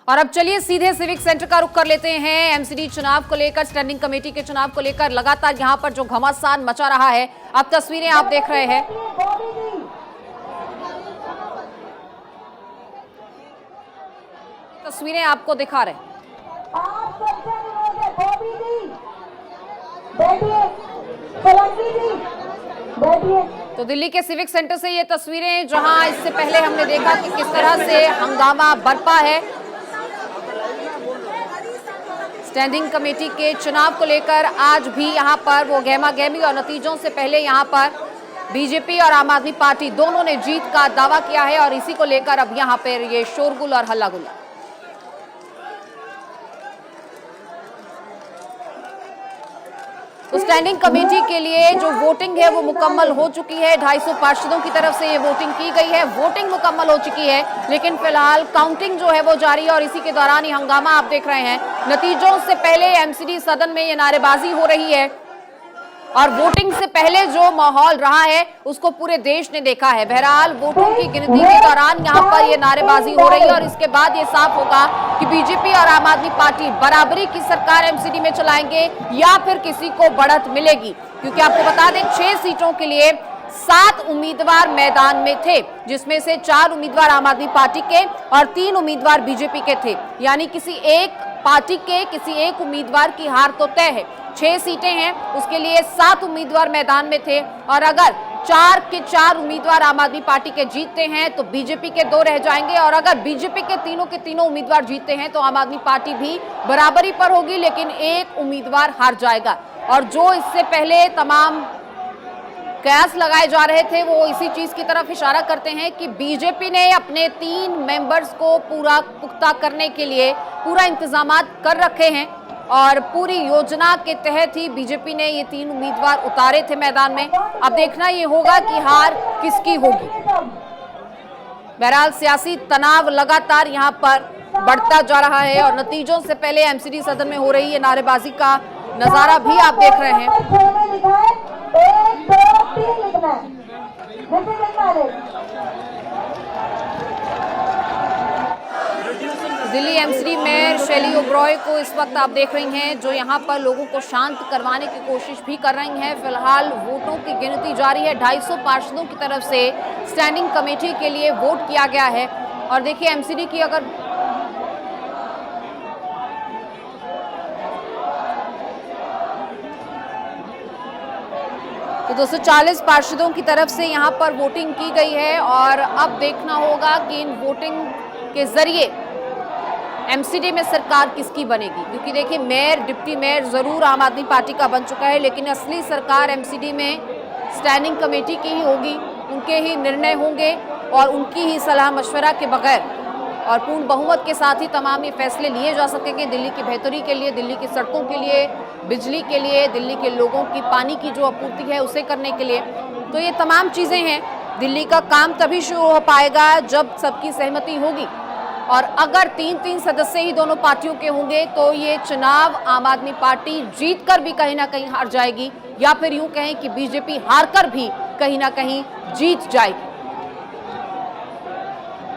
और अब चलिए सीधे सिविक सेंटर का रुख कर लेते हैं। एमसीडी चुनाव को लेकर, स्टैंडिंग कमेटी के चुनाव को लेकर लगातार यहां पर जो घमासान मचा रहा है, अब तस्वीरें आप देख रहे हैं। तस्वीरें आपको दिखा रहे हैं। तो दिल्ली के सिविक सेंटर से ये तस्वीरें, जहां इससे पहले हमने देखा कि किस तरह से हंगामा बरपा है स्टैंडिंग कमेटी के चुनाव को लेकर। आज भी यहां पर वो गहमा गहमी और नतीजों से पहले यहां पर बीजेपी और आम आदमी पार्टी दोनों ने जीत का दावा किया है और इसी को लेकर अब यहां पर ये शोरगुल और हल्ला गुल्ला। तो स्टैंडिंग कमेटी के लिए जो वोटिंग है वो मुकम्मल हो चुकी है। 250 पार्षदों की तरफ से ये वोटिंग की गई है। वोटिंग मुकम्मल हो चुकी है, लेकिन फिलहाल काउंटिंग जो है वो जारी है और इसी के दौरान ये हंगामा आप देख रहे हैं। नतीजों से पहले एमसीडी सदन में ये नारेबाजी हो रही है और वोटिंग से पहले जो माहौल रहा है उसको पूरे देश ने देखा है। बहरहाल वोटों की गिनती के दौरान यहाँ पर ये नारेबाजी हो रही है और इसके बाद ये साफ होगा कि बीजेपी और आम आदमी पार्टी बराबरी की सरकार एमसीडी में चलाएंगे या फिर किसी को बढ़त मिलेगी। क्योंकि आपको बता दें 6 सीटों के लिए 7 उम्मीदवार मैदान में थे, जिसमें से 4 उम्मीदवार आम आदमी पार्टी के और 3 उम्मीदवार बीजेपी के थे। यानी किसी एक पार्टी के किसी एक उम्मीदवार की हार तो तय है। 6 सीटें हैं, उसके लिए 7 उम्मीदवार मैदान में थे और अगर 4 के 4 उम्मीदवार आम आदमी पार्टी के जीतते हैं तो बीजेपी के 2 रह जाएंगे और अगर बीजेपी के तीनों उम्मीदवार जीतते हैं तो आम आदमी पार्टी भी बराबरी पर होगी, लेकिन एक उम्मीदवार हार जाएगा। और जो इससे पहले तमाम कयास लगाए जा रहे थे वो इसी चीज की तरफ इशारा करते हैं कि बीजेपी ने अपने 3 मेंबर्स को पूरा पुख्ता करने के लिए पूरा इंतजामात कर रखे हैं और पूरी योजना के तहत ही बीजेपी ने ये 3 उम्मीदवार उतारे थे मैदान में। अब देखना ये होगा कि हार किसकी होगी। बहरहाल सियासी तनाव लगातार यहाँ पर बढ़ता जा रहा है और नतीजों से पहले एमसीडी सदन में हो रही है नारेबाजी का नजारा भी आप देख रहे हैं। दिल्ली एमसीडी मेयर शैली ओबरॉय को इस वक्त आप देख रही हैं, जो यहां पर लोगों को शांत करवाने की कोशिश भी कर रही हैं। फिलहाल वोटों की गिनती जारी है। 250 पार्षदों की तरफ से स्टैंडिंग कमेटी के लिए वोट किया गया है और देखिए एमसीडी की अगर तो 240 पार्षदों की तरफ से यहां पर वोटिंग की गई है और अब देखना होगा कि इन वोटिंग के जरिए एमसीडी में सरकार किसकी बनेगी। क्योंकि देखिए मेयर डिप्टी मेयर जरूर आम आदमी पार्टी का बन चुका है, लेकिन असली सरकार एमसीडी में स्टैंडिंग कमेटी की ही होगी। उनके ही निर्णय होंगे और उनकी ही सलाह मशवरा के बगैर और पूर्ण बहुमत के साथ ही तमाम ये फैसले लिए जा सकेंगे दिल्ली की बेहतरी के लिए, दिल्ली की सड़कों के लिए, बिजली के लिए, दिल्ली के लोगों की पानी की जो आपूर्ति है उसे करने के लिए। तो ये तमाम चीज़ें हैं। दिल्ली का काम तभी शुरू हो पाएगा जब सबकी सहमति होगी और अगर 3-3 सदस्य ही दोनों पार्टियों के होंगे तो ये चुनाव आम आदमी पार्टी जीतकर भी कहीं ना कहीं हार जाएगी या फिर यूं कहें कि बीजेपी हारकर भी कहीं ना कहीं जीत जाएगी।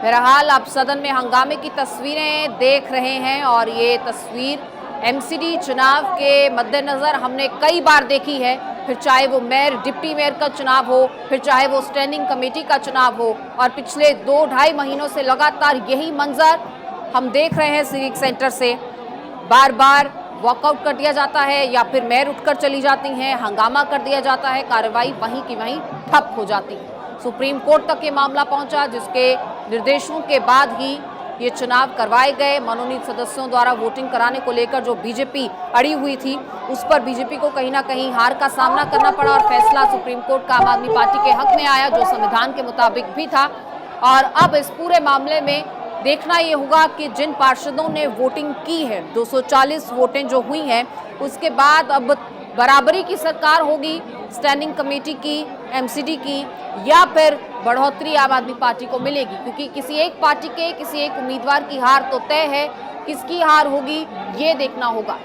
बहरहाल आप सदन में हंगामे की तस्वीरें देख रहे हैं और ये तस्वीर एमसीडी चुनाव के मद्देनजर हमने कई बार देखी है, फिर चाहे वो मेयर डिप्टी मेयर का चुनाव हो, फिर चाहे वो स्टैंडिंग कमेटी का चुनाव हो। और पिछले 2-2.5 महीनों से लगातार यही मंजर हम देख रहे हैं। सिविक सेंटर से बार बार वॉकआउट कर दिया जाता है या फिर मेयर उठकर चली जाती हैं, हंगामा कर दिया जाता है, कार्रवाई वहीं की वहीं ठप हो जाती है। सुप्रीम कोर्ट तक ये मामला पहुंचा, जिसके निर्देशों के बाद ही ये चुनाव करवाए गए। मनोनीत सदस्यों द्वारा वोटिंग कराने को लेकर जो बीजेपी अड़ी हुई थी उस पर बीजेपी को कहीं ना कहीं हार का सामना करना पड़ा और फैसला सुप्रीम कोर्ट का आम आदमी पार्टी के हक में आया, जो संविधान के मुताबिक भी था। और अब इस पूरे मामले में देखना ये होगा कि जिन पार्षदों ने वोटिंग की है, 240 वोटें जो हुई हैं, उसके बाद अब बराबरी की सरकार होगी स्टैंडिंग कमेटी की, एमसीडी की, या फिर बढ़ोतरी आम आदमी पार्टी को मिलेगी। क्योंकि किसी एक पार्टी के किसी एक उम्मीदवार की हार तो तय है, किसकी हार होगी ये देखना होगा।